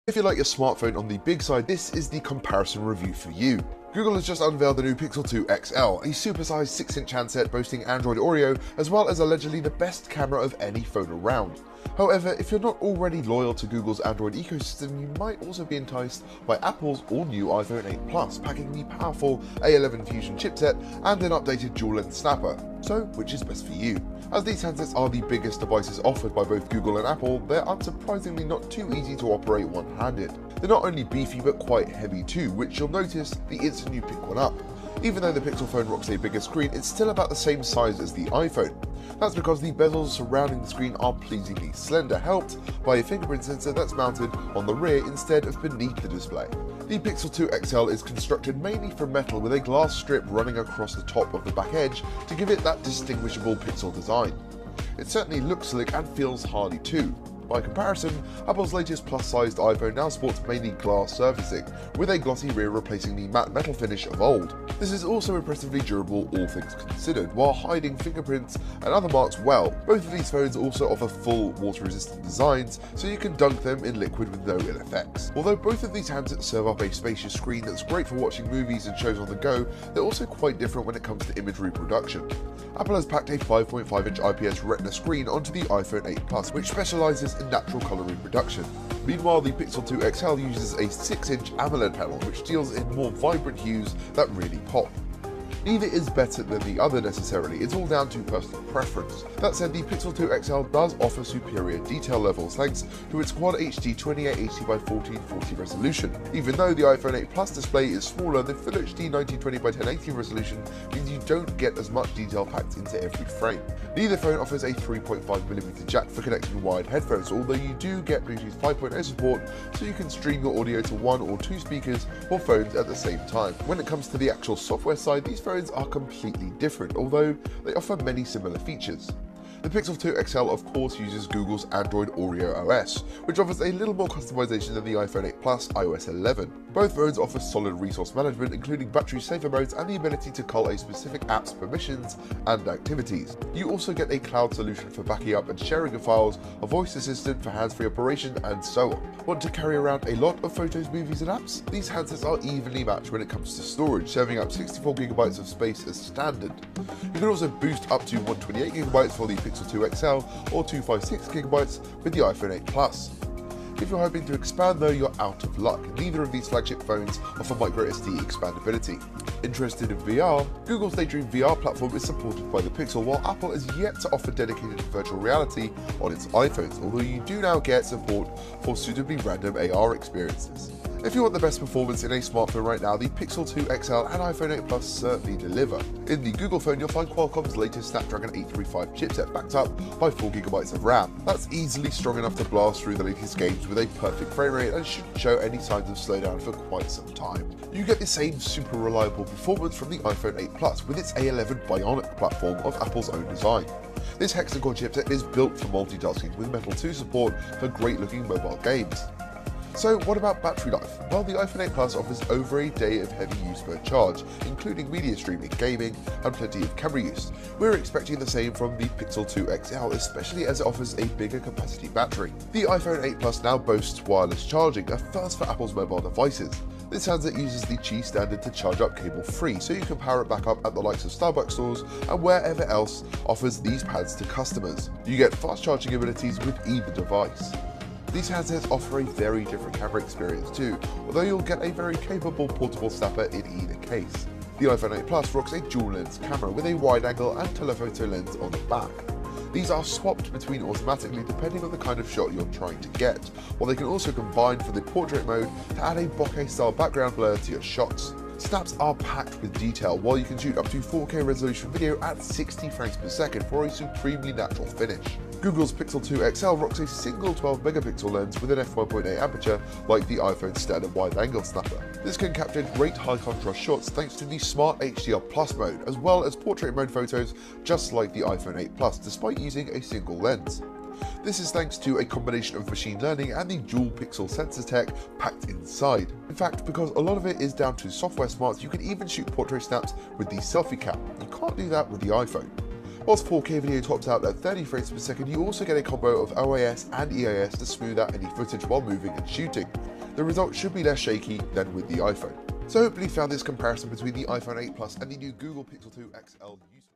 If you like your smartphone on the big side, this is the comparison review for you. Google has just unveiled the new Pixel 2 XL, a supersized 6-inch handset boasting Android Oreo, as well as allegedly the best camera of any phone around. However, if you're not already loyal to Google's Android ecosystem, you might also be enticed by Apple's all-new iPhone 8 Plus, packing the powerful A11 Fusion chipset and an updated dual-lens snapper. So, which is best for you? As these handsets are the biggest devices offered by both Google and Apple, they're unsurprisingly not too easy to operate one-handed. They're not only beefy but quite heavy too, which you'll notice the instant you pick one up. Even though the Pixel phone rocks a bigger screen, it's still about the same size as the iPhone. That's because the bezels surrounding the screen are pleasingly slender, helped by a fingerprint sensor that's mounted on the rear instead of beneath the display. The Pixel 2 XL is constructed mainly from metal with a glass strip running across the top of the back edge to give it that distinguishable pixel design. It certainly looks slick and feels hardy too. By comparison, Apple's latest plus-sized iPhone now sports mainly glass surfacing, with a glossy rear replacing the matte metal finish of old. This is also impressively durable all things considered, while hiding fingerprints and other marks well. Both of these phones also offer full water-resistant designs, so you can dunk them in liquid with no ill effects. Although both of these handsets serve up a spacious screen that's great for watching movies and shows on the go, they're also quite different when it comes to image reproduction. Apple has packed a 5.5-inch IPS Retina screen onto the iPhone 8 Plus, which specializes in natural color reproduction. Meanwhile, the Pixel 2 XL uses a 6-inch AMOLED panel, which deals in more vibrant hues that really pop. Neither is better than the other necessarily, it's all down to personal preference. That said, the Pixel 2 XL does offer superior detail levels thanks to its Quad HD 2880x1440 resolution. Even though the iPhone 8 Plus display is smaller, the Full HD 1920x1080 resolution means you don't get as much detail packed into every frame. Neither phone offers a 3.5mm jack for connecting wired headphones, although you do get Bluetooth 5.0 support, so you can stream your audio to 1 or 2 speakers or phones at the same time. When it comes to the actual software side, these phones are completely different, although they offer many similar features. The Pixel 2 XL of course uses Google's Android Oreo OS, which offers a little more customization than the iPhone 8 Plus iOS 11. Both phones offer solid resource management, including battery saver modes and the ability to cull a specific app's permissions and activities. You also get a cloud solution for backing up and sharing of files, a voice assistant for hands-free operation, and so on. Want to carry around a lot of photos, movies, and apps? These handsets are evenly matched when it comes to storage, serving up 64GB of space as standard. You can also boost up to 128GB for the Pixel 2 XL or 256GB with the iPhone 8 Plus. If you're hoping to expand though, you're out of luck. Neither of these flagship phones offer microSD expandability. Interested in VR? Google's Daydream VR platform is supported by the Pixel, while Apple is yet to offer dedicated virtual reality on its iPhones, although you do now get support for suitably random AR experiences. If you want the best performance in a smartphone right now, the Pixel 2 XL and iPhone 8 Plus certainly deliver. In the Google phone, you'll find Qualcomm's latest Snapdragon 835 chipset backed up by 4GB of RAM. That's easily strong enough to blast through the latest games with a perfect frame rate and shouldn't show any signs of slowdown for quite some time. You get the same super reliable performance from the iPhone 8 Plus with its A11 Bionic platform of Apple's own design. This hexagon chipset is built for multitasking with Metal 2 support for great-looking mobile games. So what about battery life? Well, the iPhone 8 Plus offers over a day of heavy use per charge, including media streaming, gaming, and plenty of camera use. We're expecting the same from the Pixel 2 XL, especially as it offers a bigger capacity battery. The iPhone 8 Plus now boasts wireless charging, a first for Apple's mobile devices. This handset uses the Qi standard to charge up cable-free, so you can power it back up at the likes of Starbucks stores and wherever else offers these pads to customers. You get fast charging abilities with either device. These handsets offer a very different camera experience too, although you'll get a very capable portable snapper in either case. The iPhone 8 Plus rocks a dual-lens camera with a wide-angle and telephoto lens on the back. These are swapped between automatically depending on the kind of shot you're trying to get, while they can also combine for the portrait mode to add a bokeh-style background blur to your shots. Snaps are packed with detail, while you can shoot up to 4K resolution video at 60 frames per second for a supremely natural finish. Google's Pixel 2 XL rocks a single 12MP lens with an f1.8 aperture like the iPhone's standard wide-angle snapper. This can capture great high-contrast shots thanks to the Smart HDR Plus mode, as well as portrait mode photos just like the iPhone 8 Plus, despite using a single lens. This is thanks to a combination of machine learning and the dual pixel sensor tech packed inside. In fact, because a lot of it is down to software smarts, you can even shoot portrait snaps with the selfie cam. You can't do that with the iPhone. Whilst 4K video tops out at 30 frames per second, you also get a combo of OIS and EIS to smooth out any footage while moving and shooting. the result should be less shaky than with the iPhone. So hopefully you found this comparison between the iPhone 8 Plus and the new Google Pixel 2 XL useful.